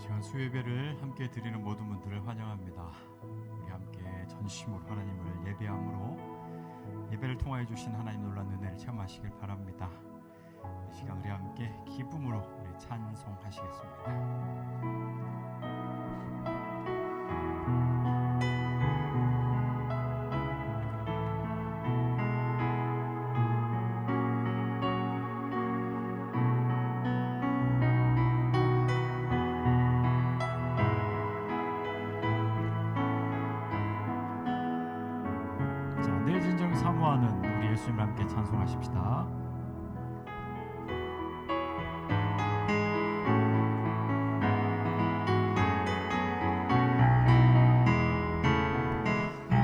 시간 수요예배를 함께 드리는 모든 분들을 환영합니다. 우리 함께 전심으로 하나님을 예배함으로 예배를 통하여 주신 하나님 놀라운 은혜를 체험하시길 바랍니다. 이 시간 우리 함께 기쁨으로 우리 찬송하시겠습니다. 늘 진정 사모하는 우리 예수님을 함께 찬송하십시다.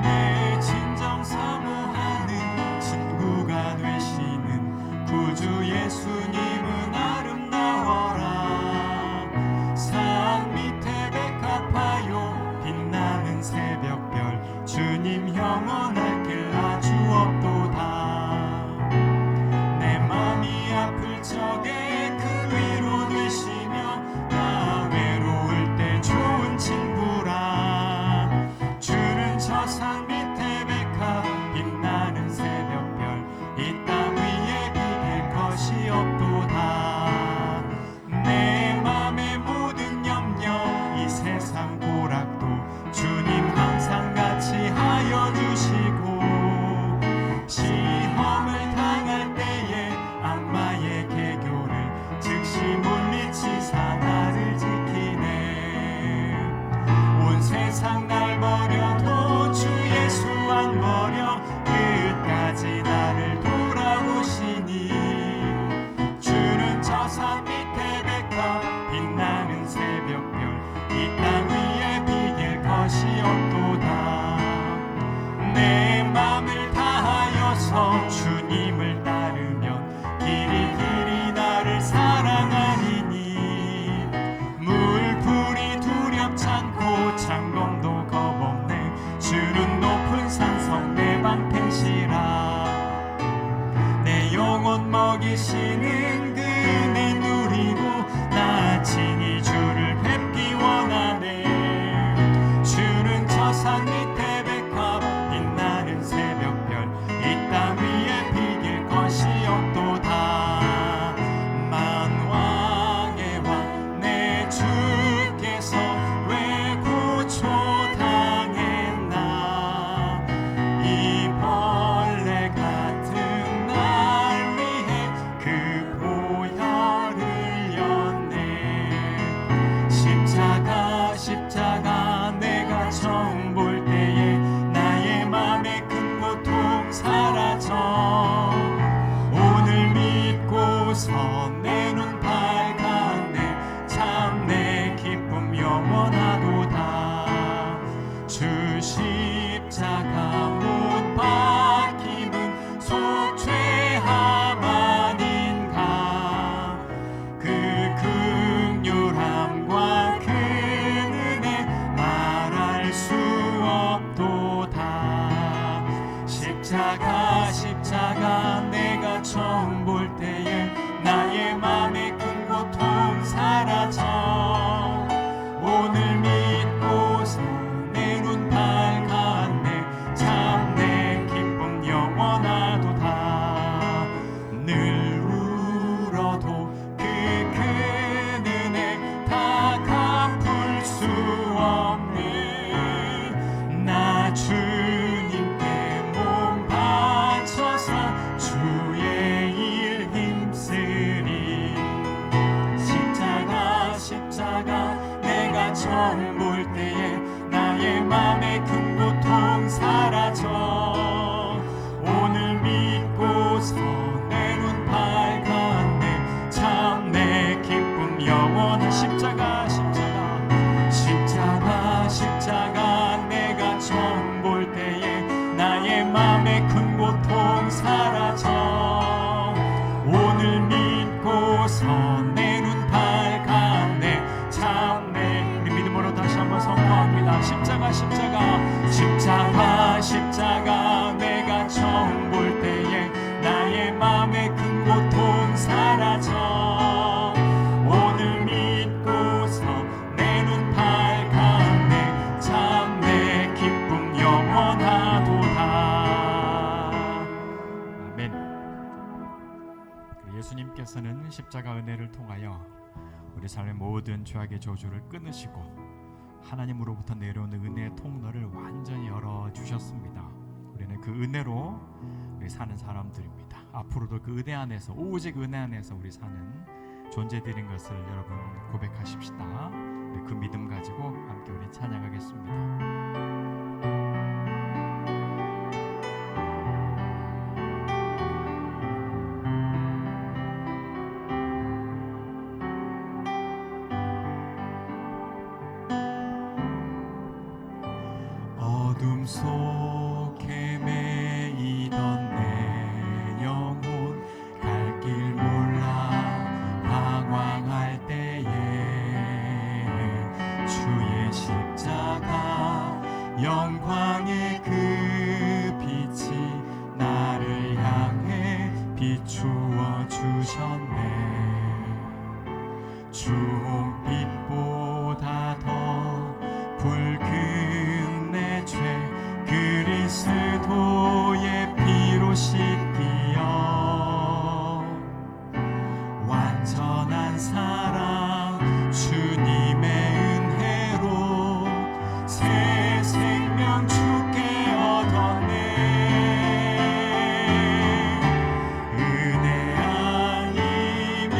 내 진정 사모하는 친구가 되시는 구주 예수님은 아름다워라. 산 밑에 백합화요 빛나는 새벽별 주님 영원할 길 아주 없도다. 내 맘이 아플 적에 그 위로 되시며 나 외로울 때 좋은 친구라. 주는 저 산 밑에 백합 빛나는 새벽별 이 땅 위에 비길 것이 없도다. 내 맘의 모든 염려 이 세상 고락도 주님 항상 같이 하여 주시고 시험을 당할 때에 악마의 계교를 즉시 물리치사 나를 지키네. 온 세상 날 버려도 주 예수 안 버려 끝까지 나를 돌아보시니. 주는 저 산 밑에 백합 빛나는 새벽별 이 땅 위에 비길 것이 없도다. 내 맘을 다하여서 주님을 따르면 길이 나를 사랑하리니. 물풀이 두렵지 않고 창검도 겁없네. 주는 높은 산성 내 방패시라. 내 영혼 먹이시는 그 은혜 누리고 나 친히 주를 뵙기 원하네. 주는 저 산 밑에 백합 빛나는 새벽별 이 땅 위에 비길 것이 없도다. 만왕의 왕 내 주께서 왜 고초당했나. 이 벌레 같은 날 위해 그 보혈을 흘렸네. 십자가 내가 처음 볼 때에 나의 맘의 큰 고통 사라져. 오늘 믿고서 내 눈 밝았네. 참 내 기쁨 영원하도다. 주 십자가 못 박힘은 속죄함 아닌가. 그 긍휼함과 그 은혜 말할 수 없도다. 십자가 내가 처음 볼 때에 나의 맘의 큰 고통 사라져. 오늘 믿고서 내 눈 밝았네. 참 내 기쁨 영원하도다. 늘 울어도 그 큰 은혜 다 갚을 수 없는 나 주님께 몸 바쳐서 주의 일 힘쓰리. 십자가 내가 처음 볼 때에 나의 맘의 큰 고통 사라져. 오늘 믿고서 내 눈 밝았네. 참 내 기쁨 영원한 십자가 내가 처음 볼 때에 나의 맘의 큰 고통 사라져. 오늘 믿고서 내 눈 밝았네. 참 내 우리 믿음으로 다시 한번 선포합니다. 십자가 내가 처음 볼 때에 나의 맘의 큰 고통 사라져. 오늘 믿고서 십자가 은혜를 통하여 우리 삶의 모든 죄악의 저주를 끊으시고 하나님으로부터 내려오는 은혜의 통로를 완전히 열어주셨습니다. 우리는 그 은혜로 우리 사는 사람들입니다. 앞으로도 그 은혜 안에서, 오직 은혜 안에서 우리 사는 존재들인 것을 여러분 고백하십시다. 그 믿음 가지고 함께 우리 찬양하겠습니다. 어둠 속에 매이던 내 영혼 갈 길 몰라 방황할 때에 주의 십자가 영광의 그 빛이 나를 향해 비추어 주셨네. 주홍빛보다 더 붉은 내 죄 그리스도의 피로 씻기어 완전한 사랑 주님의 은혜로 새 생명 주께 얻었네. 은혜 아니면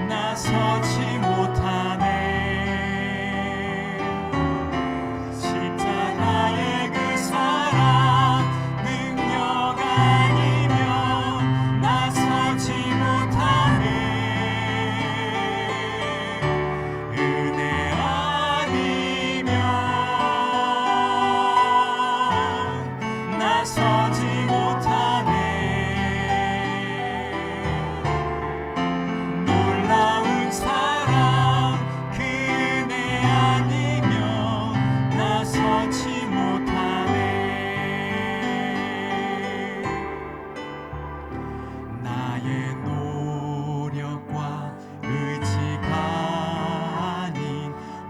나서지 못하네. 십자가의 그 사랑 능력 아니면 나서지 못하네. 은혜 아니면 나서지 못하네. 놀라운 사랑 그 은혜 아니면 나서지 못하네. 나의 노력과 의지가 아닌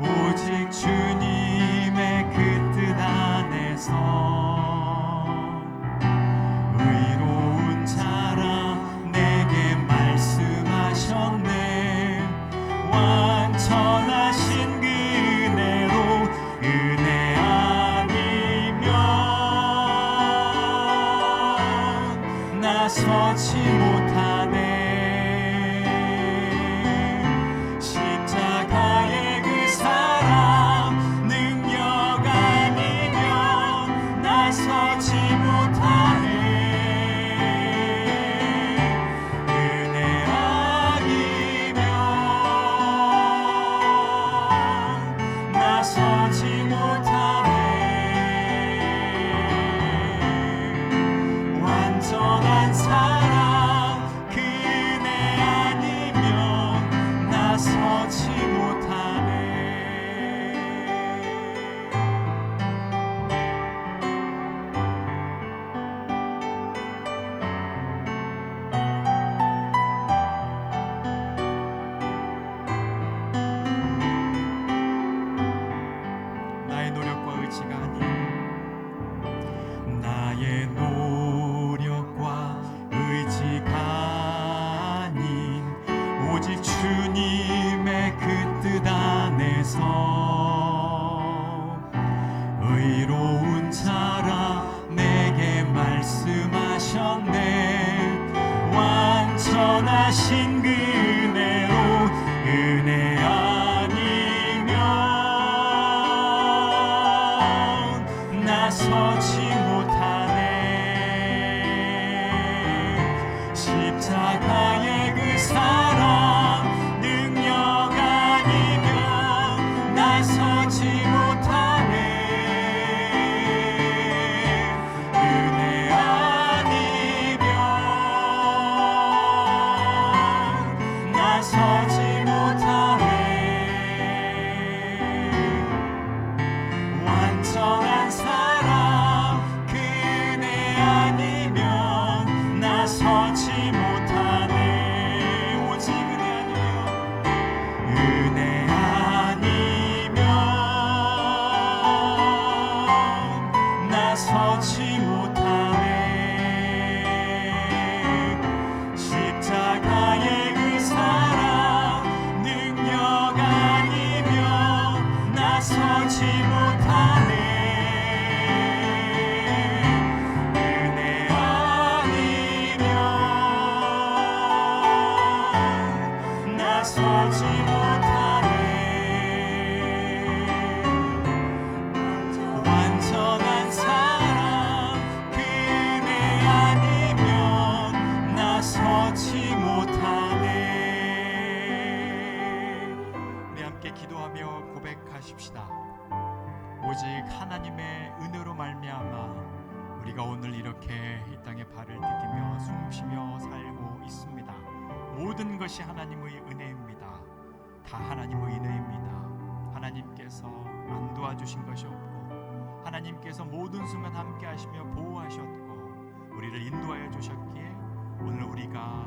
오직 주님의 그 뜻 안에서 의로운 자라 내게 말씀하셨네. 완전하신 그 은혜로 은혜 아니면 나서지 못하네. 십자가의 그 사랑 능력 아니면 나서지 못하네. 은혜 아니면 나서지 못하네. 완전한 사랑 그 은혜 아니면 나서지 못하네. 나의 노력과 의지가 아닌 나의 노력과 의지가 아닌 오직 주님의 그 뜻 안에서 의로운 자라 내게 말씀하셨네. 완전하신 그 은혜로 은혜 아니면 나서지 못하네. 십자가의 그 사랑 능력 아니면 나서지 못하네. 은혜 아니면 나서지 못하네. 완전한 사랑 그네 아니면 나서지 못하네. 우리 함께 기도하며 고백하십시다. 오직 하나님의 은혜로 말미암아 우리가 오늘 이렇게 이 땅에 발을 디디며 숨쉬며 살고 있습니다. 모든 것이 하나님의 은혜입니다. 다 하나님의 은혜입니다. 하나님께서 안 도와주신 것이 없고 하나님께서 모든 순간 함께 하시며 보호하셨고 우리를 인도하여 주셨기에 오늘 우리가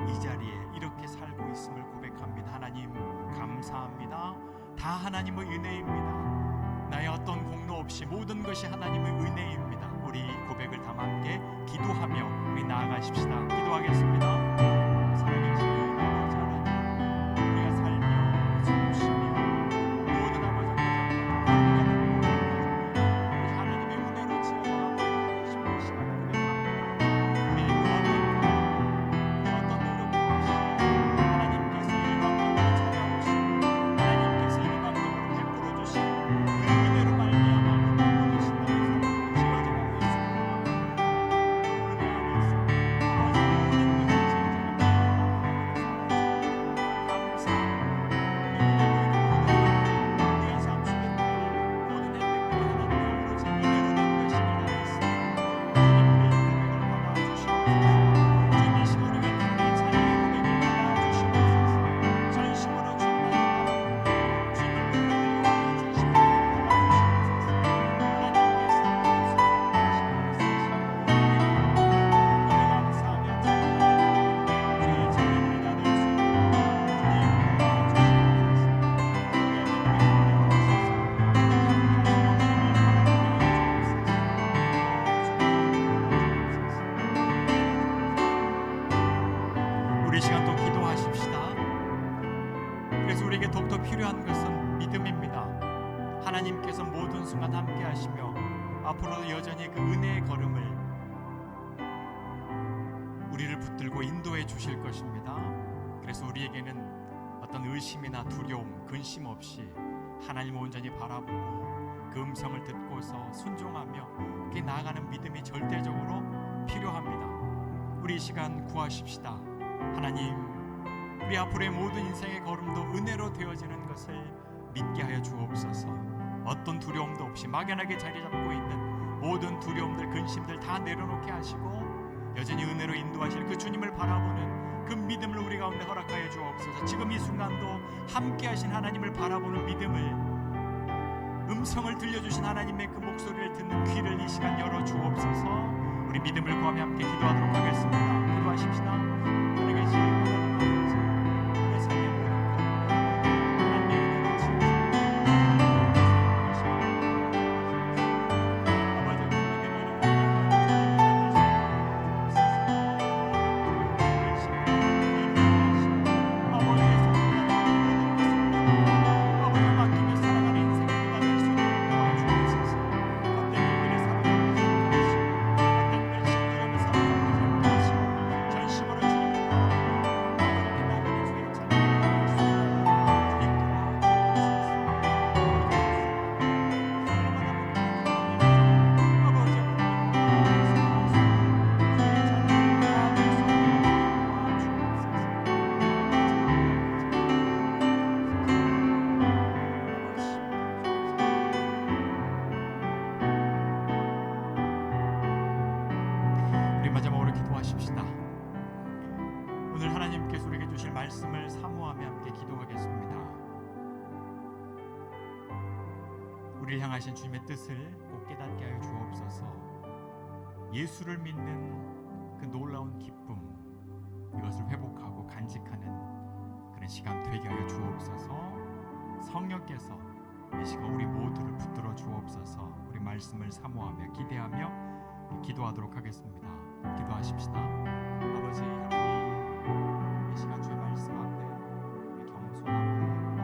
이 자리에 이렇게 살고 있음을 고백합니다. 하나님 감사합니다. 다 하나님의 은혜입니다. 나의 어떤 공로 없이 모든 것이 하나님의 은혜입니다. 우리 고백을 다 함께 기도하며 우리 나아가십시다. 기도하겠습니다. 살아계신 아버지 하나님, 우리가 살며 숨쉬며 모든 아버지 하나님의 은혜로 지어나가고 있는 시간을 고백합니다. 우리 어떤 노력 없이 하나님께서 이 방법으로 찾아오시고 하나님께서 이 방법으로 베풀어 주시고 그 은혜로 말미암아 우리 시간 또 기도하십시다. 그래서 우리에게 더욱더 필요한 것은 믿음입니다. 하나님께서 모든 순간 함께 하시며 앞으로도 여전히 그 은혜의 걸음을 우리를 붙들고 인도해 주실 것입니다. 그래서 우리에게는 어떤 의심이나 두려움, 근심 없이 하나님을 온전히 바라보고 그 음성을 듣고서 순종하며 그렇게 나아가는 믿음이 절대적으로 필요합니다. 우리 이 시간 구하십시다. 하나님, 우리 앞으로의 모든 인생의 걸음도 은혜로 되어지는 것을 믿게 하여 주옵소서. 어떤 두려움도 없이 막연하게 자리 잡고 있는 모든 두려움들, 근심들 다 내려놓게 하시고 여전히 은혜로 인도하실 그 주님을 바라보는 그 믿음을 우리 가운데 허락하여 주옵소서. 지금 이 순간도 함께 하신 하나님을 바라보는 믿음을, 음성을 들려주신 하나님의 그 목소리를 듣는 귀를 이 시간 열어 주옵소서. 우리 믿음을 구하며 함께 기도하도록 하겠습니다. 기도하십시다. 하나님 계신 하나님 아버지, 내 삶의 모든 것 하나님의 은혜로 지으시고 아버지, 그 아버지의 맡기며 살아가는 인생을 받을 수 있는 도와주옵소서. 어떤 일들을 살아가는 전심으로 주님을 바라보고 아버지 나가는 주의 찬양을 수 우리 마지막으로 기도하십시다. 오늘 하나님께서 우리에게 주실 말씀을 사모하며 함께 기도하겠습니다. 우리를 향하신 주님의 뜻을 꼭 깨닫게 하여 주옵소서. 예수를 믿는 그 놀라운 기쁨, 이것을 회복하고 간직하는 그런 시간 되게 하여 주옵소서. 성령께서 이 시간 우리 모두를 붙들어 주옵소서. 우리 말씀을 사모하며 기대하며 기도하도록 하겠습니다. 기도하십시다. 아버지 하나님, 이 시간 주의 말씀 앞에 겸손함을 엎드립니다.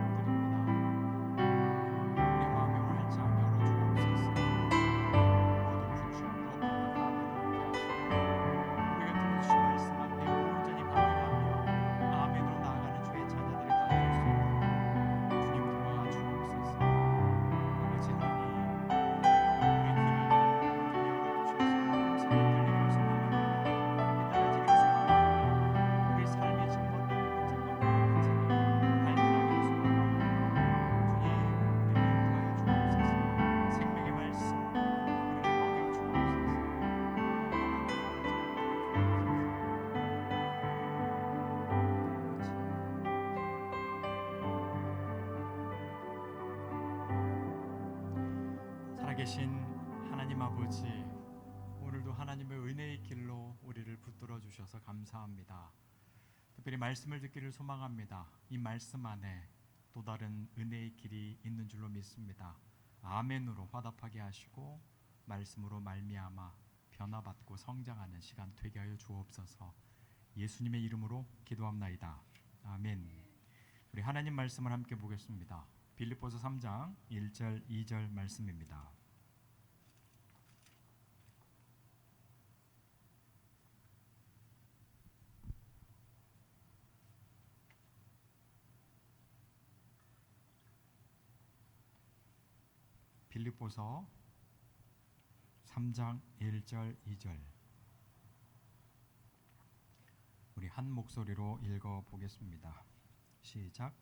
우리 마음의 활짝 열어 주옵소서. 모든 부추함과 어떤 것 다 내려놓게 하시고 우리가 들어주신 말씀 앞에 온전히 반응하며 아멘으로 나아가는 주의 자녀들 살아계신 하나님 아버지, 오늘도 하나님의 은혜의 길로 우리를 붙들어 주셔서 감사합니다. 특별히 말씀을 듣기를 소망합니다. 이 말씀 안에 또 다른 은혜의 길이 있는 줄로 믿습니다. 아멘으로 화답하게 하시고 말씀으로 말미암아 변화받고 성장하는 시간 되게 하여 주옵소서. 예수님의 이름으로 기도합나이다. 아멘. 우리 하나님 말씀을 함께 보겠습니다. 빌립보서 3장 1절 2절 말씀입니다. 빌립보서 3장 1절 2절 우리 한 목소리로 읽어 보겠습니다. 시작.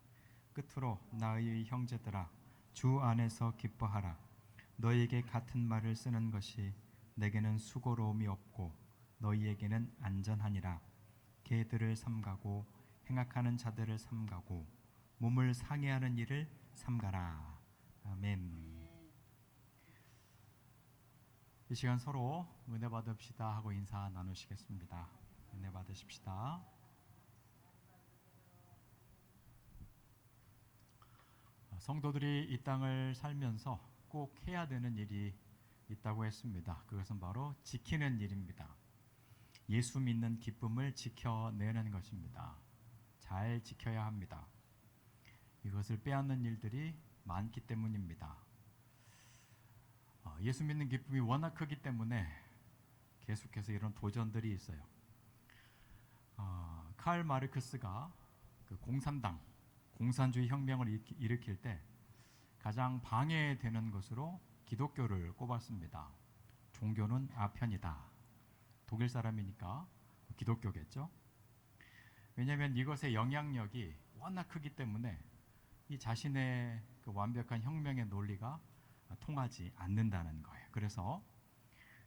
끝으로 나의 형제들아, 주 안에서 기뻐하라. 너희에게 같은 말을 쓰는 것이 내게는 수고로움이 없고 너희에게는 안전하니라. 개들을 삼가고 행악하는 자들을 삼가고 몸을 상해하는 일을 삼가라. 아멘. 이 시간 서로 은혜 받읍시다 하고 인사 나누시겠습니다. 은혜 받으십시다. 성도들이 이 땅을 살면서 꼭 해야 되는 일이 있다고 했습니다. 그것은 바로 지키는 일입니다. 예수 믿는 기쁨을 지켜내는 것입니다. 잘 지켜야 합니다. 이것을 빼앗는 일들이 많기 때문입니다. 예수 믿는 기쁨이 워낙 크기 때문에 계속해서 이런 도전들이 있어요. 칼 마르크스가 그 공산주의 혁명을 일으킬 때 가장 방해되는 것으로 기독교를 꼽았습니다. 종교는 아편이다. 독일 사람이니까 기독교겠죠. 왜냐하면 이것의 영향력이 워낙 크기 때문에 이 자신의 그 완벽한 혁명의 논리가 통하지 않는다는 거예요. 그래서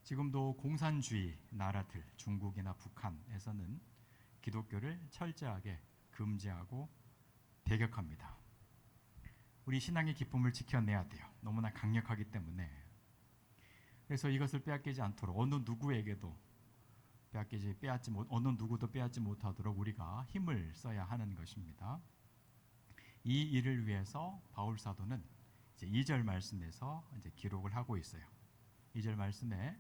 지금도 공산주의 나라들, 중국이나 북한에서는 기독교를 철저하게 금지하고 배격합니다. 우리 신앙의 기쁨을 지켜내야 돼요. 너무나 강력하기 때문에. 그래서 이것을 빼앗기지 않도록 어느 누구도 빼앗지 못하도록 우리가 힘을 써야 하는 것입니다. 이 일을 위해서 바울 사도는 이제 2절 말씀에서 이제 기록을 하고 있어요. 2절 말씀에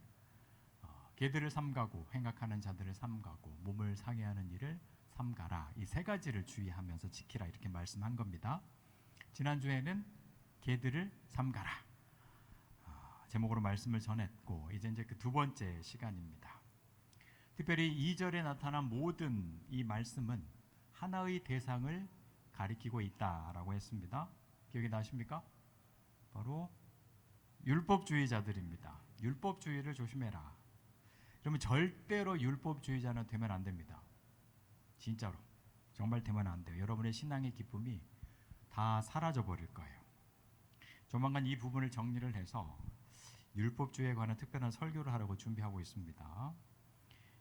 개들을 삼가고 행악하는 자들을 삼가고 몸을 상해하는 일을 삼가라. 이 세 가지를 주의하면서 지키라 이렇게 말씀한 겁니다. 지난주에는 개들을 삼가라 제목으로 말씀을 전했고 이제 그 두 번째 시간입니다. 특별히 2절에 나타난 모든 이 말씀은 하나의 대상을 가리키고 있다라고 했습니다. 기억이 나십니까? 바로 율법주의자들입니다. 율법주의를 조심해라. 그러면 절대로 율법주의자는 되면 안 됩니다. 진짜로 정말 되면 안 돼요. 여러분의 신앙의 기쁨이 다 사라져 버릴 거예요. 조만간 이 부분을 정리를 해서 율법주의에 관한 특별한 설교를 하려고 준비하고 있습니다.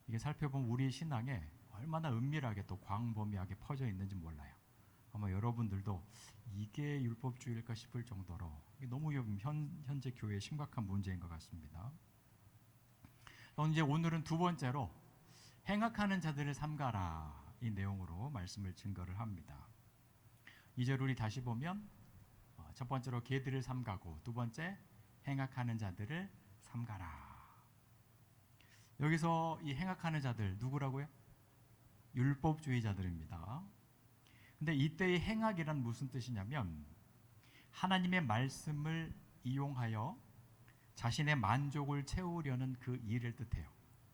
이게 살펴보면 우리 신앙에 얼마나 은밀하게 또 광범위하게 퍼져 있는지 몰라요. 아마 여러분들도 이게 율법주의일까 싶을 정도로 너무 현재 교회의 심각한 문제인 것 같습니다. 이제 오늘은 두 번째로 행악하는 자들을 삼가라 이 내용으로 말씀을 증거를 합니다. 2절 우리 다시 보면 첫 번째로 개들을 삼가고 두 번째 행악하는 자들을 삼가라. 여기서 이 행악하는 자들 누구라고요? 율법주의자들입니다. 근데 이때의 행악이란 무슨 뜻이냐면 하나님의 말씀을 이용하여 자신의 만족을 채우려는 그 일을 뜻해요.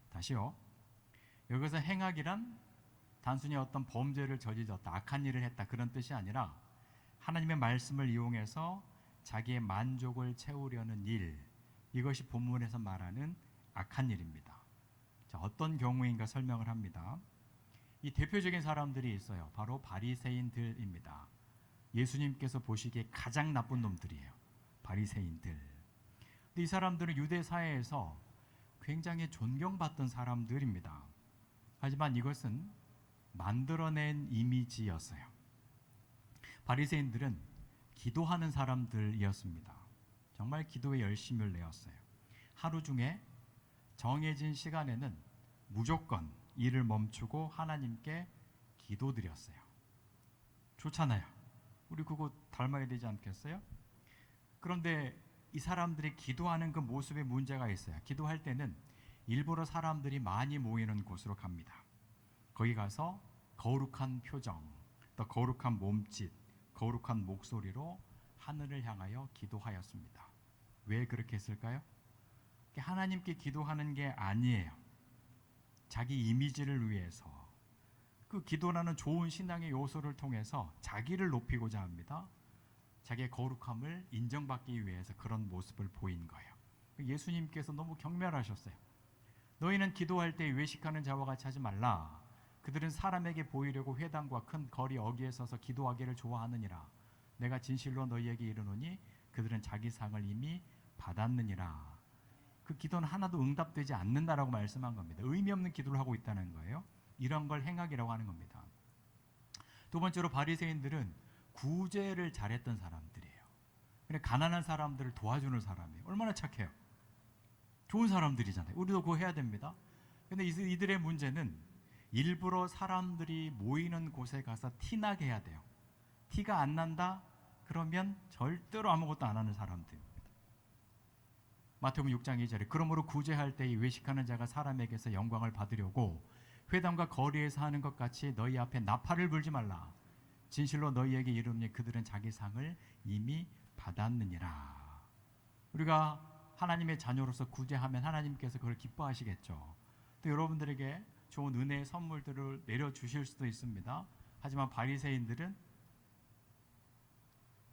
다시요. 여기서 행악이란 단순히 어떤 범죄를 저질렀다, 악한 일을 했다 그런 뜻이 아니라 하나님의 말씀을 이용해서 자기의 만족을 채우려는 일, 이것이 본문에서 말하는 악한 일입니다. 자, 어떤 경우인가 설명을 합니다. 이 대표적인 사람들이 있어요. 바로 바리새인들입니다. 예수님께서 보시기에 가장 나쁜 놈들이에요. 바리새인들. 근데 이 사람들은 유대 사회에서 굉장히 존경받던 사람들입니다. 하지만 이것은 만들어낸 이미지였어요. 바리새인들은 기도하는 사람들이었습니다. 정말 기도에 열심을 내었어요. 하루 중에 정해진 시간에는 무조건 일을 멈추고 하나님께 기도드렸어요. 좋잖아요. 우리 그거 닮아야 되지 않겠어요? 그런데 이 사람들이 기도하는 그 모습에 문제가 있어요. 기도할 때는 일부러 사람들이 많이 모이는 곳으로 갑니다. 거기 가서 거룩한 표정, 또 거룩한 몸짓, 거룩한 목소리로 하늘을 향하여 기도하였습니다. 왜 그렇게 했을까요? 하나님께 기도하는 게 아니에요. 자기 이미지를 위해서, 그 기도라는 좋은 신앙의 요소를 통해서 자기를 높이고자 합니다. 자기의 거룩함을 인정받기 위해서 그런 모습을 보인 거예요. 예수님께서 너무 경멸하셨어요. 너희는 기도할 때 외식하는 자와 같이 하지 말라. 그들은 사람에게 보이려고 회당과 큰 거리 어귀에 서서 기도하기를 좋아하느니라. 내가 진실로 너희에게 이르노니 그들은 자기 상을 이미 받았느니라. 그 기도는 하나도 응답되지 않는다라고 말씀한 겁니다. 의미 없는 기도를 하고 있다는 거예요. 이런 걸 행악이라고 하는 겁니다. 두 번째로 바리새인들은 구제를 잘했던 사람들이에요. 근데 가난한 사람들을 도와주는 사람이에요. 얼마나 착해요. 좋은 사람들이잖아요. 우리도 그거 해야 됩니다. 근데 이들의 문제는 일부러 사람들이 모이는 곳에 가서 티나게 해야 돼요. 티가 안 난다? 그러면 절대로 아무것도 안 하는 사람들입니다. 마태복음 6장 2절에 그러므로 구제할 때에 외식하는 자가 사람에게서 영광을 받으려고 회당과 거리에서 하는 것 같이 너희 앞에 나팔을 불지 말라. 진실로 너희에게 이르노니 그들은 자기 상을 이미 받았느니라. 우리가 하나님의 자녀로서 구제하면 하나님께서 그걸 기뻐하시겠죠. 또 여러분들에게 좋은 은혜의 선물들을 내려주실 수도 있습니다. 하지만 바리새인들은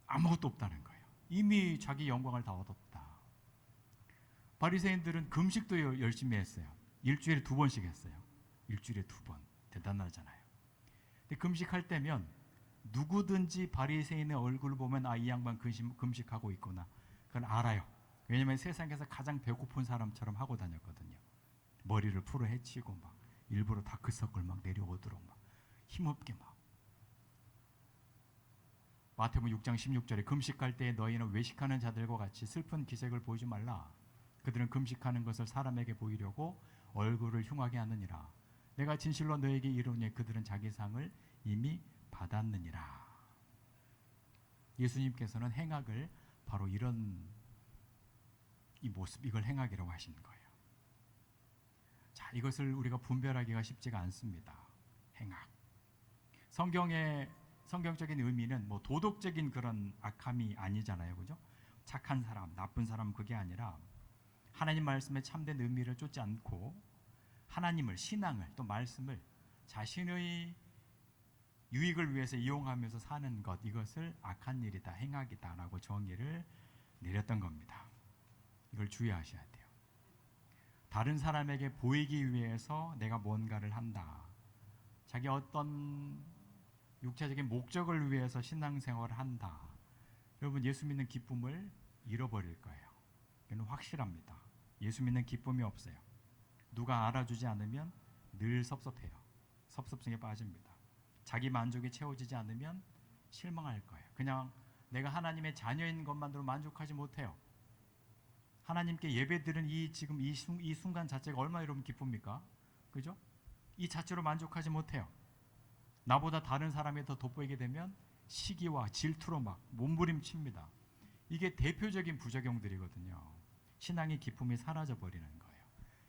아무것도 없다는 거예요. 이미 자기 영광을 다 얻었다. 바리새인들은 금식도 열심히 했어요. 일주일에 2번씩 했어요. 일주일에 2번. 대단하잖아요. 근데 금식할 때면 누구든지 바리새인의 얼굴을 보면 이 양반 금식하고 있구나. 그건 알아요. 왜냐하면 세상에서 가장 배고픈 사람처럼 하고 다녔거든요. 머리를 풀어 헤치고 막 일부러 다크서클 막 내려오도록 막 힘없게 막. 마태복음 6장 16절에 금식할 때에 너희는 외식하는 자들과 같이 슬픈 기색을 보이지 말라. 그들은 금식하는 것을 사람에게 보이려고 얼굴을 흉하게 하느니라. 내가 진실로 너에게 이르노니 그들은 자기 상을 이미 받았느니라. 예수님께서는 행악을 바로 이런 이 모습, 이걸 행악이라고 하신 거예요. 자, 이것을 우리가 분별하기가 쉽지가 않습니다. 행악. 성경적인 의미는 뭐 도덕적인 그런 악함이 아니잖아요, 그죠? 착한 사람, 나쁜 사람 그게 아니라 하나님 말씀에 참된 의미를 쫓지 않고 하나님을, 신앙을, 또 말씀을 자신의 유익을 위해서 이용하면서 사는 것, 이것을 악한 일이다, 행악이다라고 정의를 내렸던 겁니다. 이걸 주의하셔야 돼요. 다른 사람에게 보이기 위해서 내가 뭔가를 한다. 자기 어떤 육체적인 목적을 위해서 신앙생활을 한다. 여러분, 예수 믿는 기쁨을 잃어버릴 거예요. 이건 확실합니다. 예수 믿는 기쁨이 없어요. 누가 알아주지 않으면 늘 섭섭해요. 섭섭성에 빠집니다. 자기 만족이 채워지지 않으면 실망할 거예요. 그냥 내가 하나님의 자녀인 것만으로 만족하지 못해요. 하나님께 예배드리는 지금 이 순간 자체가 얼마나 여러분 기쁩니까? 그죠? 이 자체로 만족하지 못해요. 나보다 다른 사람이 더 돋보이게 되면 시기와 질투로 막 몸부림칩니다. 이게 대표적인 부작용들이거든요. 신앙의 기쁨이 사라져 버리는 거예요.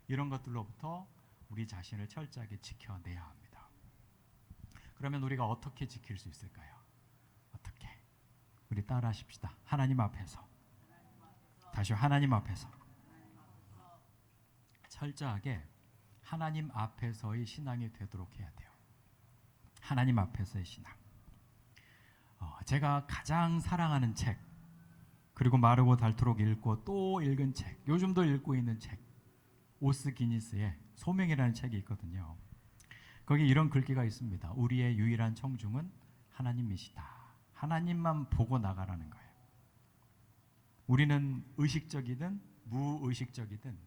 이런 것들로부터 우리 자신을 철저하게 지켜내야 합니다. 그러면 우리가 어떻게 지킬 수 있을까요? 어떻게? 우리 따라 하십시다. 하나님 앞에서. 다시 하나님 앞에서. 철저하게 하나님 앞에서의 신앙이 되도록 해야 돼요. 하나님 앞에서의 신앙. 제가 가장 사랑하는 책, 그리고 마르고 닳도록 읽고 또 읽은 책, 요즘도 읽고 있는 책, 오스 기니스의 소명이라는 책이 있거든요. 거기 이런 글귀가 있습니다. 우리의 유일한 청중은 하나님이시다. 하나님만 보고 나가라는 거예요. 우리는 의식적이든 무의식적이든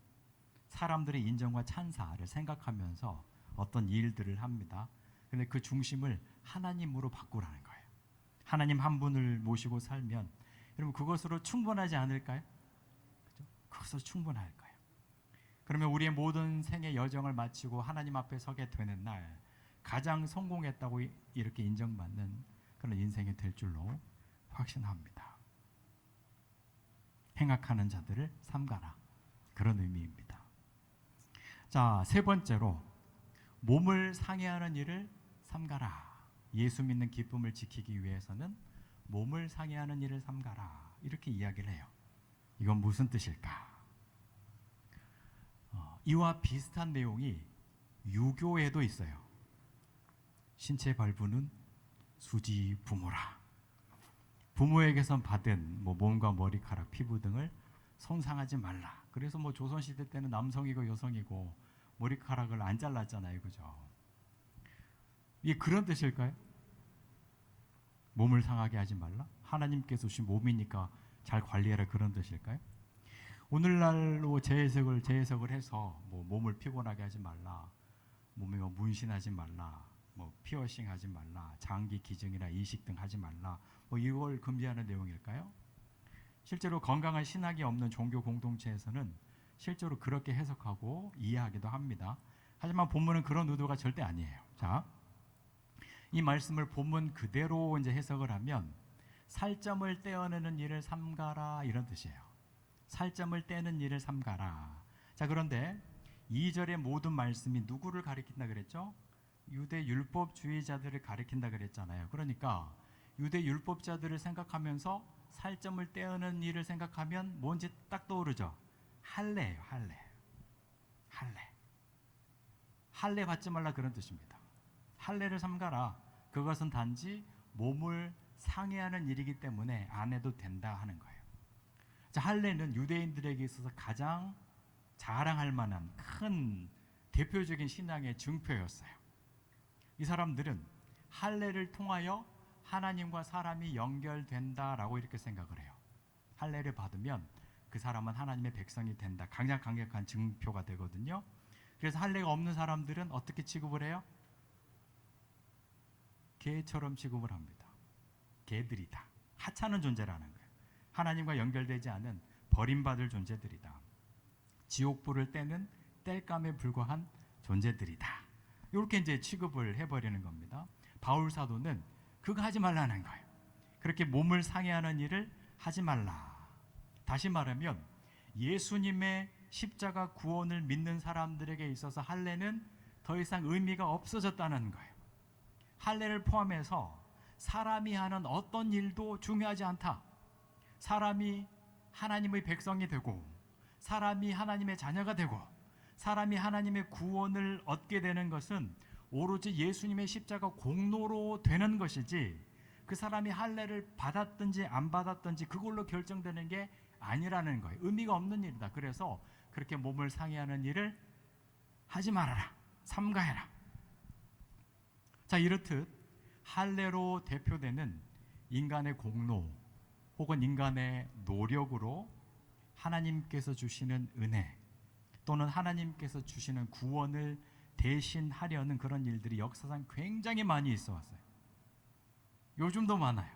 사람들의 인정과 찬사를 생각하면서 어떤 일들을 합니다. 그런데 그 중심을 하나님으로 바꾸라는 거예요. 하나님 한 분을 모시고 살면 여러분 그것으로 충분하지 않을까요? 그것으로 충분할 거예요. 그러면 우리의 모든 생의 여정을 마치고 하나님 앞에 서게 되는 날 가장 성공했다고 이렇게 인정받는 그런 인생이 될 줄로 확신합니다. 행악하는 자들을 삼가라. 그런 의미입니다. 자, 세 번째로 몸을 상해하는 일을 삼가라. 예수 믿는 기쁨을 지키기 위해서는 몸을 상해하는 일을 삼가라. 이렇게 이야기를 해요. 이건 무슨 뜻일까? 이와 비슷한 내용이 유교에도 있어요. 신체 발부는 수지 부모라. 부모에게선 받은 몸과 머리카락, 피부 등을 손상하지 말라. 그래서 조선시대 때는 남성이고 여성이고 머리카락을 안 잘랐잖아요. 그죠? 이게 그런 뜻일까요? 몸을 상하게 하지 말라? 하나님께서 주신 몸이니까 잘 관리해라, 그런 뜻일까요? 오늘날로 재해석을 해서 몸을 피곤하게 하지 말라, 몸에 문신하지 말라, 피어싱 하지 말라, 장기 기증이나 이식 등 하지 말라, 이걸 금지하는 내용일까요? 실제로 건강한 신학이 없는 종교 공동체에서는 실제로 그렇게 해석하고 이해하기도 합니다. 하지만 본문은 그런 의도가 절대 아니에요. 자, 이 말씀을 본문 그대로 이제 해석을 하면 살점을 떼어내는 일을 삼가라, 이런 뜻이에요. 살점을 떼는 일을 삼가라. 자, 그런데 2절의 모든 말씀이 누구를 가리킨다 그랬죠? 유대 율법주의자들을 가리킨다 그랬잖아요. 그러니까 유대 율법자들을 생각하면서 살점을 떼어내는 일을 생각하면 뭔지 딱 떠오르죠? 할례예요. 할례 받지 말라, 그런 뜻입니다. 할례를 삼가라. 그것은 단지 몸을 상해하는 일이기 때문에 안 해도 된다 하는 거예요. 자, 할례는 유대인들에게 있어서 가장 자랑할 만한 큰 대표적인 신앙의 증표였어요. 이 사람들은 할례를 통하여 하나님과 사람이 연결된다라고 이렇게 생각을 해요. 할례를 받으면 그 사람은 하나님의 백성이 된다. 가장 강력한 증표가 되거든요. 그래서 할례가 없는 사람들은 어떻게 취급을 해요? 개처럼 취급을 합니다. 개들이다. 하찮은 존재라는 거예요. 하나님과 연결되지 않은 버림받을 존재들이다. 지옥불을 떼는 땔감에 불과한 존재들이다. 이렇게 이제 취급을 해버리는 겁니다. 바울 사도는 그거 하지 말라는 거예요. 그렇게 몸을 상해하는 일을 하지 말라. 다시 말하면 예수님의 십자가 구원을 믿는 사람들에게 있어서 할례는 더 이상 의미가 없어졌다는 거예요. 할례를 포함해서 사람이 하는 어떤 일도 중요하지 않다. 사람이 하나님의 백성이 되고, 사람이 하나님의 자녀가 되고, 사람이 하나님의 구원을 얻게 되는 것은 오로지 예수님의 십자가 공로로 되는 것이지, 그 사람이 할례를 받았든지 안 받았든지 그걸로 결정되는 게 아니라는 거예요. 의미가 없는 일이다. 그래서 그렇게 몸을 상해하는 일을 하지 말아라. 삼가해라. 자, 이렇듯 할례로 대표되는 인간의 공로 혹은 인간의 노력으로 하나님께서 주시는 은혜 또는 하나님께서 주시는 구원을 대신하려는 그런 일들이 역사상 굉장히 많이 있어 왔어요. 요즘도 많아요.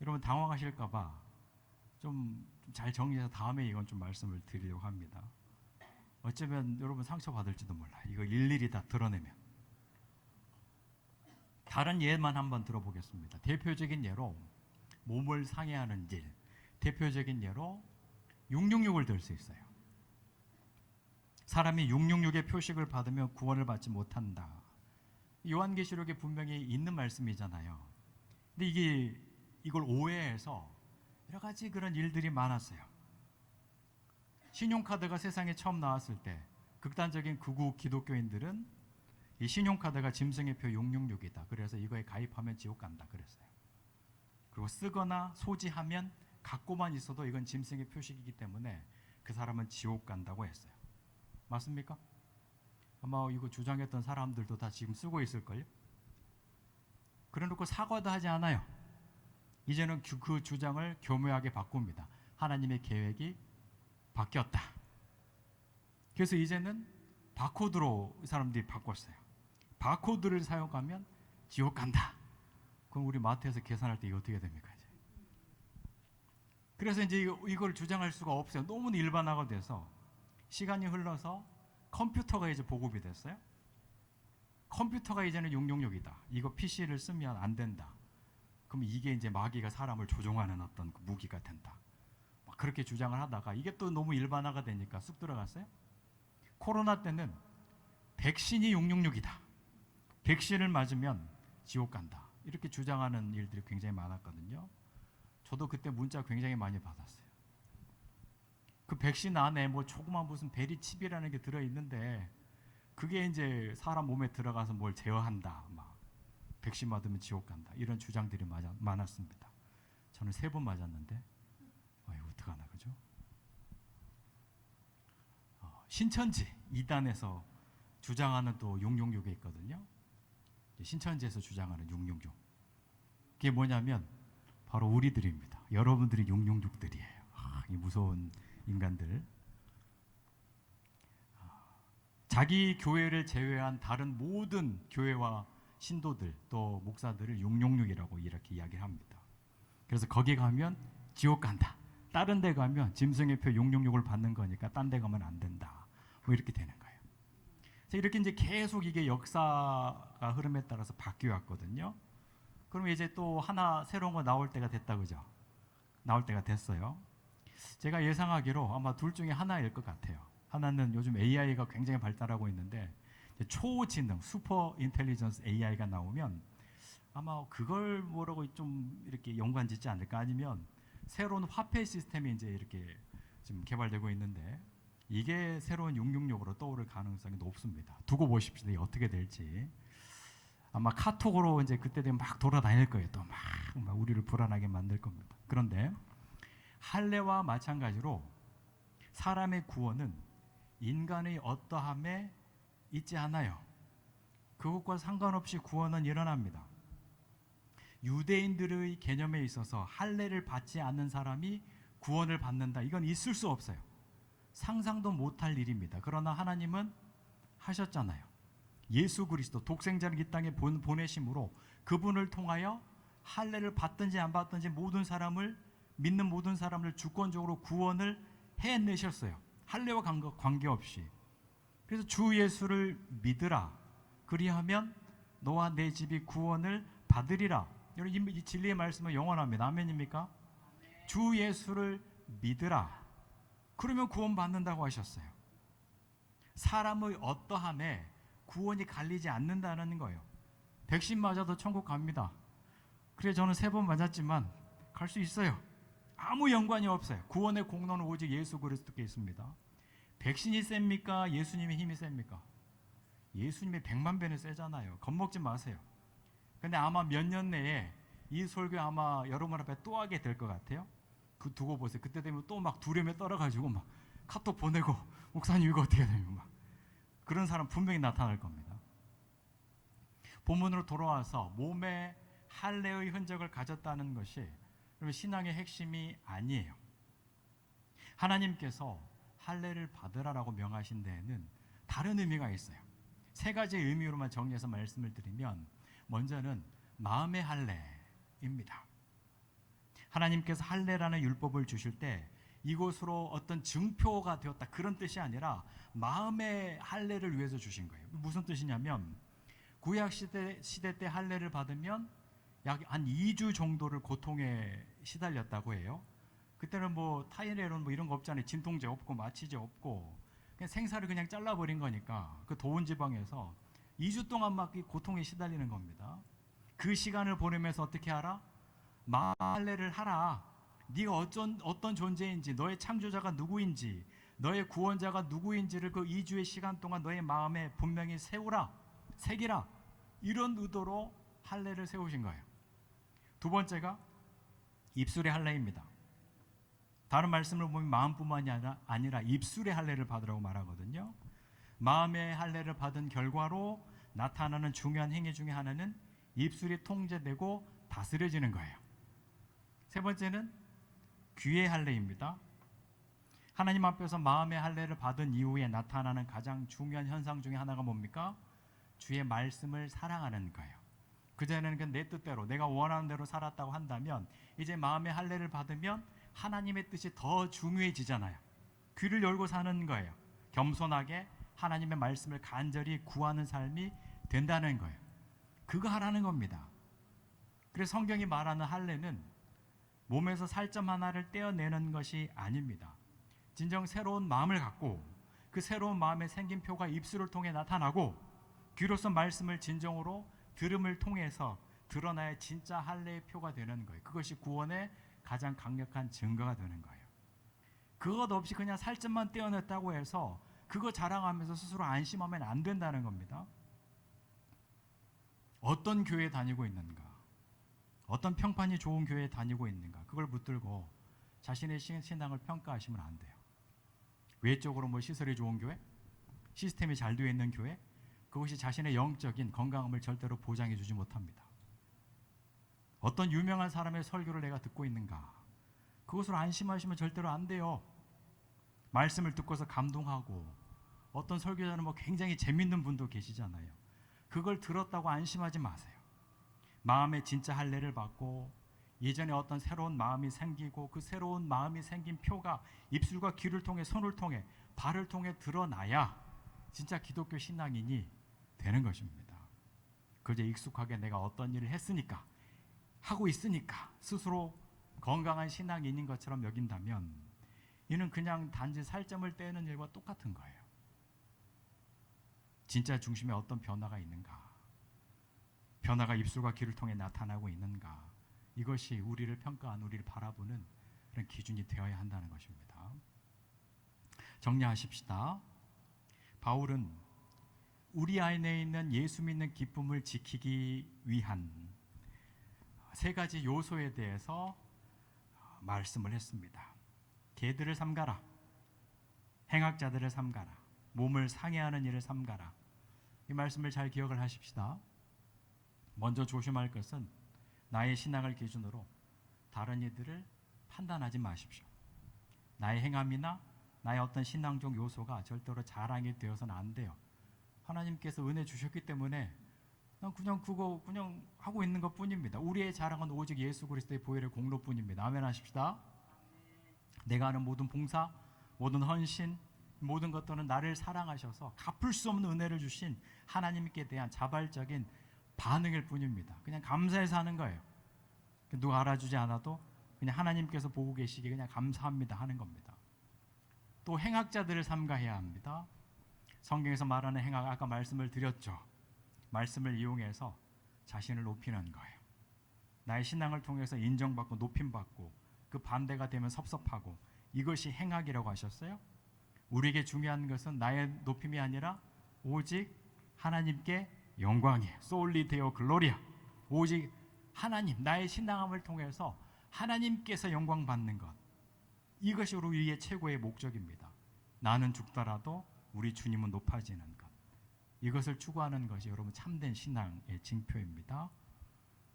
여러분 당황하실까 봐 좀 잘 정리해서 다음에 이건 좀 말씀을 드리려고 합니다. 어쩌면 여러분 상처받을지도 몰라요. 이거 일일이 다 드러내면. 다른 예만 한번 들어보겠습니다. 대표적인 예로 몸을 상해하는 일, 대표적인 예로 666을 들 수 있어요. 사람이 666의 표식을 받으면 구원을 받지 못한다. 요한계시록에 분명히 있는 말씀이잖아요. 근데 이걸 오해해서 여러 가지 그런 일들이 많았어요. 신용카드가 세상에 처음 나왔을 때 극단적인 극우 기독교인들은 이 신용카드가 짐승의 표 666이다. 그래서 이거에 가입하면 지옥 간다 그랬어요. 그리고 쓰거나 소지하면 갖고만 있어도 이건 짐승의 표식이기 때문에 그 사람은 지옥 간다고 했어요. 맞습니까? 아마 이거 주장했던 사람들도 다 지금 쓰고 있을걸요? 그래놓고 사과도 하지 않아요. 이제는 그 주장을 교묘하게 바꿉니다. 하나님의 계획이 바뀌었다. 그래서 이제는 바코드로 사람들이 바꿨어요. 바코드를 사용하면 지옥 간다. 그럼 우리 마트에서 계산할 때 이거 어떻게 됩니까? 이제? 그래서 이제 이걸 주장할 수가 없어요. 너무 일반화가 돼서 시간이 흘러서 컴퓨터가 이제 보급이 됐어요. 컴퓨터가 이제는 666이다. 이거 PC를 쓰면 안 된다. 그럼 이게 이제 마귀가 사람을 조종하는 어떤 그 무기가 된다. 막 그렇게 주장을 하다가 이게 또 너무 일반화가 되니까 쑥 들어갔어요. 코로나 때는 백신이 666이다. 백신을 맞으면 지옥 간다. 이렇게 주장하는 일들이 굉장히 많았거든요. 저도 그때 문자 굉장히 많이 받았어요. 그 백신 안에 뭐 조그만 무슨 베리칩이라는 게 들어있는데 그게 이제 사람 몸에 들어가서 뭘 제어한다. 막 백신 맞으면 지옥 간다. 이런 주장들이 많았습니다. 저는 3번 맞았는데 이거 어떡하나 그죠? 신천지 2단에서 주장하는 또 666이 있거든요. 신천지에서 주장하는 666. 그게 뭐냐면 바로 우리들입니다. 여러분들이 666들이에요. 이 무서운 인간들. 자기 교회를 제외한 다른 모든 교회와 신도들 또 목사들을 666이라고 이렇게 이야기를 합니다. 그래서 거기 가면 지옥 간다. 다른 데 가면 짐승의 표 666을 받는 거니까 딴 데 가면 안 된다. 뭐 이렇게 되는 거예요. 이렇게 이제 계속 이게 역사가 흐름에 따라서 바뀌어 왔거든요. 그럼 이제 또 하나 새로운 거 나올 때가 됐다 그죠? 나올 때가 됐어요. 제가 예상하기로 아마 둘 중에 하나일 것 같아요. 하나는 요즘 AI가 굉장히 발달하고 있는데 초지능, 슈퍼 인텔리전스 AI가 나오면 아마 그걸 뭐라고 좀 이렇게 연관짓지 않을까. 아니면 새로운 화폐 시스템이 이제 이렇게 지금 개발되고 있는데 이게 새로운 666으로 떠오를 가능성이 높습니다. 두고 보십시오. 이게 어떻게 될지. 아마 카톡으로 이제 그때 되면 막 돌아다닐 거예요. 또 막 우리를 불안하게 만들 겁니다. 그런데 할례와 마찬가지로 사람의 구원은 인간의 어떠함에 있지 않아요. 그것과 상관없이 구원은 일어납니다. 유대인들의 개념에 있어서 할례를 받지 않는 사람이 구원을 받는다. 이건 있을 수 없어요. 상상도 못할 일입니다. 그러나 하나님은 하셨잖아요. 예수 그리스도 독생자를 이 땅에 보내심으로 그분을 통하여 할례를 받든지 안 받든지 모든 사람을 믿는 모든 사람을 주권적으로 구원을 해내셨어요. 할례와 관계없이. 그래서 주 예수를 믿으라. 그리하면 너와 내 집이 구원을 받으리라. 이 진리의 말씀은 영원합니다. 아멘입니까? 주 예수를 믿으라. 그러면 구원 받는다고 하셨어요. 사람의 어떠함에 구원이 갈리지 않는다는 거예요. 백신 맞아도 천국 갑니다. 그래 저는 3번 맞았지만 갈 수 있어요. 아무 연관이 없어요. 구원의 공로는 오직 예수 그리스도께 있습니다. 백신이 셉니까? 예수님의 힘이 셉니까? 예수님의 100만 배는 세잖아요. 겁먹지 마세요. 근데 아마 몇 년 내에 이 설교 아마 여러분 앞에 또 하게 될 것 같아요. 그 두고 보세요. 그때 되면 또 막 두려움에 떨어가지고 막 카톡 보내고 목사님 이거 어떻게 되면 막 그런 사람 분명히 나타날 겁니다. 본문으로 돌아와서 몸에 할례의 흔적을 가졌다는 것이 신앙의 핵심이 아니에요. 하나님께서 할례를 받으라라고 명하신 데에는 다른 의미가 있어요. 3가지의 의미로만 정리해서 말씀을 드리면 먼저는 마음의 할례입니다. 하나님께서 할례라는 율법을 주실 때 이것으로 어떤 증표가 되었다 그런 뜻이 아니라 마음의 할례를 위해서 주신 거예요. 무슨 뜻이냐면 구약 시대 때 할례를 받으면 약 한 2주 정도를 고통에 시달렸다고 해요. 그때는 뭐 타이레론 뭐 이런 거 없잖아요. 진통제 없고 마취제 없고 그냥 생사를 그냥 잘라버린 거니까 그 더운 지방에서 2주 동안 막 고통에 시달리는 겁니다. 그 시간을 보내면서 어떻게 하라? 할례를 하라. 네가 어떤 존재인지, 너의 창조자가 누구인지, 너의 구원자가 누구인지를 그 2주의 시간 동안 너의 마음에 분명히 세우라, 새기라. 이런 의도로 할례를 세우신 거예요. 두 번째가 입술의 할례입니다. 다른 말씀을 보면 마음뿐만이 아니라 입술의 할례를 받으라고 말하거든요. 마음의 할례를 받은 결과로 나타나는 중요한 행위 중에 하나는 입술이 통제되고 다스려지는 거예요. 세 번째는 귀의 할례입니다. 하나님 앞에서 마음의 할례를 받은 이후에 나타나는 가장 중요한 현상 중에 하나가 뭡니까? 주의 말씀을 사랑하는 거예요. 그전에는 내 뜻대로 내가 원하는 대로 살았다고 한다면 이제 마음의 할례를 받으면 하나님의 뜻이 더 중요해지잖아요. 귀를 열고 사는 거예요. 겸손하게 하나님의 말씀을 간절히 구하는 삶이 된다는 거예요. 그거 하라는 겁니다. 그래서 성경이 말하는 할례는 몸에서 살점 하나를 떼어내는 것이 아닙니다. 진정 새로운 마음을 갖고 그 새로운 마음의 생김표가 입술을 통해 나타나고 귀로서 말씀을 진정으로 들음을 통해서 드러나야 진짜 할례의 표가 되는 거예요. 그것이 구원의 가장 강력한 증거가 되는 거예요. 그것 없이 그냥 살점만 떼어냈다고 해서 그거 자랑하면서 스스로 안심하면 안 된다는 겁니다. 어떤 교회에 다니고 있는가, 어떤 평판이 좋은 교회에 다니고 있는가, 그걸 붙들고 자신의 신앙을 평가하시면 안 돼요. 외적으로 뭐 시설이 좋은 교회, 시스템이 잘 되어 있는 교회, 그것이 자신의 영적인 건강함을 절대로 보장해 주지 못합니다. 어떤 유명한 사람의 설교를 내가 듣고 있는가, 그것으로 안심하시면 절대로 안 돼요. 말씀을 듣고서 감동하고, 어떤 설교자는 뭐 굉장히 재밌는 분도 계시잖아요. 그걸 들었다고 안심하지 마세요. 마음의 진짜 할례를 받고 예전에 어떤 새로운 마음이 생기고 그 새로운 마음이 생긴 표가 입술과 귀를 통해, 손을 통해, 발을 통해 드러나야 진짜 기독교 신앙인이 되는 것입니다. 그저 익숙하게 내가 어떤 일을 했으니까, 하고 있으니까 스스로 건강한 신앙인인 것처럼 여긴다면 이는 그냥 단지 살점을 떼는 일과 똑같은 거예요. 진짜 중심에 어떤 변화가 있는가, 변화가 입술과 귀를 통해 나타나고 있는가, 이것이 우리를 평가하는, 우리를 바라보는 그런 기준이 되어야 한다는 것입니다. 정리하십시다. 바울은 우리 안에 있는 예수 믿는 기쁨을 지키기 위한 세 가지 요소에 대해서 말씀을 했습니다. 개들을 삼가라, 행악자들을 삼가라, 몸을 상해하는 일을 삼가라. 이 말씀을 잘 기억을 하십시다. 먼저 조심할 것은 나의 신앙을 기준으로 다른 이들을 판단하지 마십시오. 나의 행함이나 나의 어떤 신앙적 요소가 절대로 자랑이 되어서는 안 돼요. 하나님께서 은혜 주셨기 때문에 그냥 그거 그냥 하고 있는 것 뿐입니다. 우리의 자랑은 오직 예수 그리스도의 보혈의 공로뿐입니다. 아멘 하십시다. 내가 하는 모든 봉사, 모든 헌신, 모든 것들은 나를 사랑하셔서 갚을 수 없는 은혜를 주신 하나님께 대한 자발적인 반응일 뿐입니다. 그냥 감사해서 하는 거예요. 누가 알아주지 않아도 그냥 하나님께서 보고 계시기에 그냥 감사합니다 하는 겁니다. 또 행악자들을 삼가해야 합니다. 성경에서 말하는 행악, 아까 말씀을 드렸죠. 말씀을 이용해서 자신을 높이는 거예요. 나의 신앙을 통해서 인정받고 높임받고 그 반대가 되면 섭섭하고, 이것이 행악이라고 하셨어요. 우리에게 중요한 것은 나의 높임이 아니라 오직 하나님께 영광이에요. 솔리 데오 글로리아. 오직 하나님, 나의 신앙함을 통해서 하나님께서 영광 받는 것, 이것이 우리의 최고의 목적입니다. 나는 죽더라도 우리 주님은 높아지는 것, 이것을 추구하는 것이 여러분 참된 신앙의 징표입니다.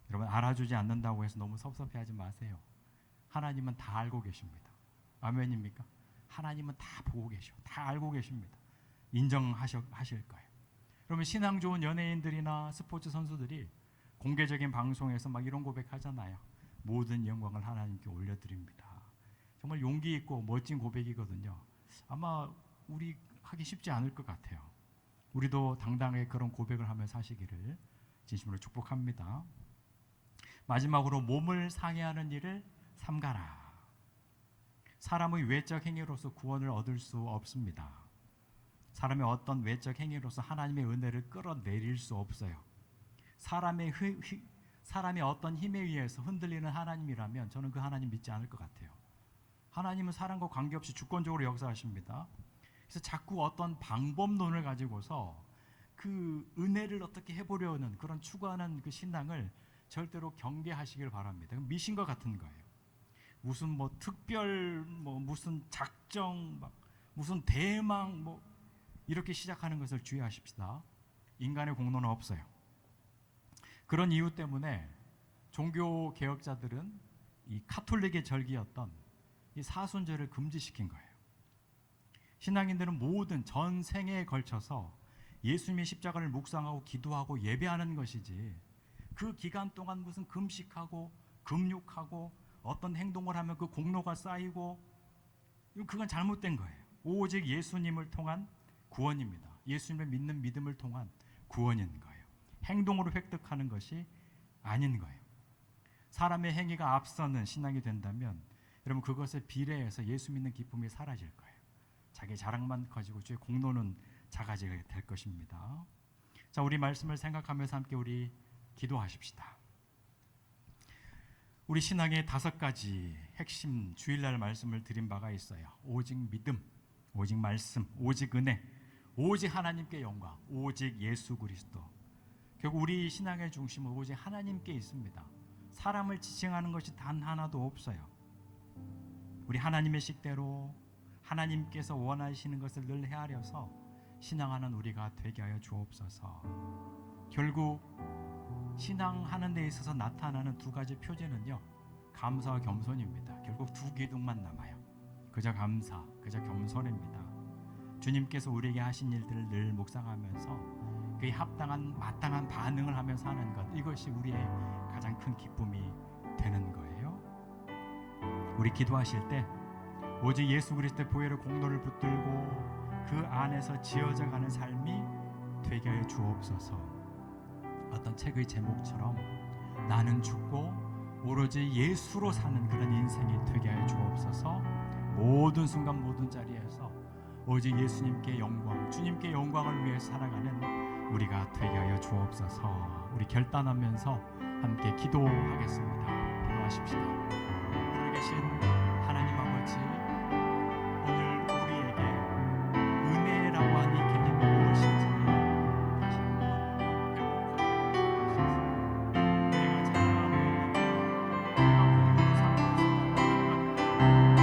여러분, 알아주지 않는다고 해서 너무 섭섭해하지 마세요. 하나님은 다 알고 계십니다. 아멘입니까? 하나님은 다 보고 계셔, 다 알고 계십니다. 인정하실 거예요. 그러면 신앙 좋은 연예인들이나 스포츠 선수들이 공개적인 방송에서 막 이런 고백하잖아요. 모든 영광을 하나님께 올려드립니다. 정말 용기 있고 멋진 고백이거든요. 아마 우리 하기 쉽지 않을 것 같아요. 우리도 당당하게 그런 고백을 하며 사시기를 진심으로 축복합니다. 마지막으로 몸을 상해하는 일을 삼가라. 사람의 외적 행위로서 구원을 얻을 수 없습니다. 사람의 어떤 외적 행위로서 하나님의 은혜를 끌어내릴 수 없어요. 사람의 어떤 힘에 의해서 흔들리는 하나님이라면 저는 그 하나님 믿지 않을 것 같아요. 하나님은 사람과 관계없이 주권적으로 역사하십니다. 그래서 자꾸 어떤 방법론을 가지고서 그 은혜를 어떻게 해보려는 그런 추구하는 그 신앙을 절대로 경계하시길 바랍니다. 미신과 같은 거예요. 무슨 뭐 특별 무슨 작정 무슨 대망 이렇게 시작하는 것을 주의하십시다. 인간의 공로는 없어요. 그런 이유 때문에 종교 개혁자들은 이 카톨릭의 절기였던 이 사순절을 금지시킨 거예요. 신앙인들은 모든 전 생애에 걸쳐서 예수님의 십자가를 묵상하고 기도하고 예배하는 것이지, 그 기간 동안 무슨 금식하고 금욕하고 어떤 행동을 하면 그 공로가 쌓이고, 그건 잘못된 거예요. 오직 예수님을 통한 구원입니다. 예수님을 믿는 믿음을 통한 구원인 거예요. 행동으로 획득하는 것이 아닌 거예요. 사람의 행위가 앞서는 신앙이 된다면 여러분 그것에 비례해서 예수 믿는 기쁨이 사라질 거예요. 자기 자랑만 커지고 주의 공로는 작아지게 될 것입니다. 자, 우리 말씀을 생각하면서 함께 우리 기도하십시다. 우리 신앙의 5가지 핵심 주일날 말씀을 드린 바가 있어요. 오직 믿음, 오직 말씀, 오직 은혜, 오직 하나님께 영광, 오직 예수 그리스도. 결국 우리 신앙의 중심은 오직 하나님께 있습니다. 사람을 지칭하는 것이 단 하나도 없어요. 우리 하나님의 식대로 하나님께서 원하시는 것을 늘 헤아려서 신앙하는 우리가 되게 하여 주옵소서. 결국 신앙하는 데 있어서 나타나는 2가지 표제는요, 감사와 겸손입니다. 결국 2 기둥만 남아요. 그저 감사, 그저 겸손입니다. 주님께서 우리에게 하신 일들을 늘 묵상하면서 그에 합당한 마땅한 반응을 하면서 하는 것, 이것이 우리의 가장 큰 기쁨이 되는 거예요. 우리 기도하실 때 오직 예수 그리스도의 보혈의 공로를 붙들고 그 안에서 지어져 가는 삶이 되게 하여 주옵소서. 어떤 책의 제목처럼 나는 죽고 오로지 예수로 사는 그런 인생이 되게 하여 주옵소서. 모든 순간 모든 자리에서 오직 예수님께 영광, 주님께 영광을 위해 살아가는 우리가 되게 하여 주옵소서. 우리 결단하면서 함께 기도하겠습니다. 기도하십시다. 살아계신 하나님 아버지, 오늘 우리에게 은혜라고 하는 이 개념이 무엇인지 다시 한번 회복하여 주옵소서. 우리가 자랑하고 있는 우리가 공부를 삼고 있는 사실 예수님을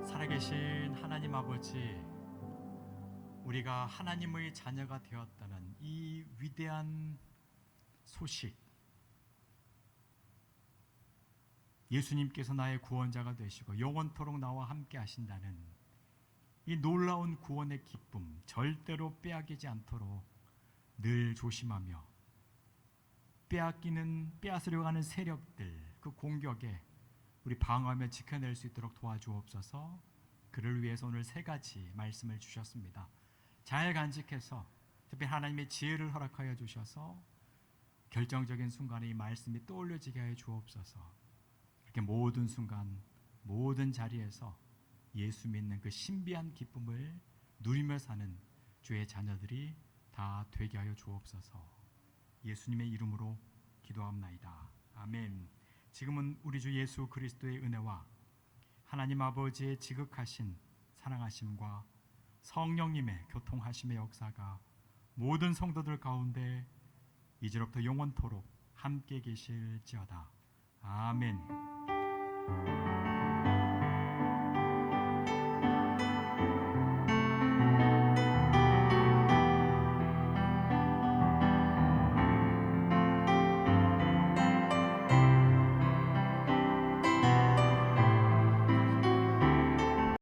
살아계신 하나님 아버지, 우리가 하나님의 자녀가 되었다는 이 위대한 소식, 예수님께서 나의 구원자가 되시고 영원토록 나와 함께 하신다는 이 놀라운 구원의 기쁨, 절대로 빼앗기지 않도록 늘 조심하며 빼앗으려고 하는 세력들, 그 공격에 우리 방어하며 지켜낼 수 있도록 도와주옵소서. 그를 위해서 오늘 3가지 말씀을 주셨습니다. 잘 간직해서 특히 하나님의 지혜를 허락하여 주셔서 결정적인 순간에 이 말씀이 떠올려지게 하여 주옵소서. 이렇게 모든 순간 모든 자리에서 예수 믿는 그 신비한 기쁨을 누리며 사는 주의 자녀들이 다 되게 하여 주옵소서. 예수님의 이름으로 기도합나이다. 아멘. 지금은 우리 주 예수 그리스도의 은혜와 하나님 아버지의 지극하신 사랑하심과 성령님의 교통하심의 역사가 모든 성도들 가운데 이제로부터 영원토록 함께 계실지어다. 아멘.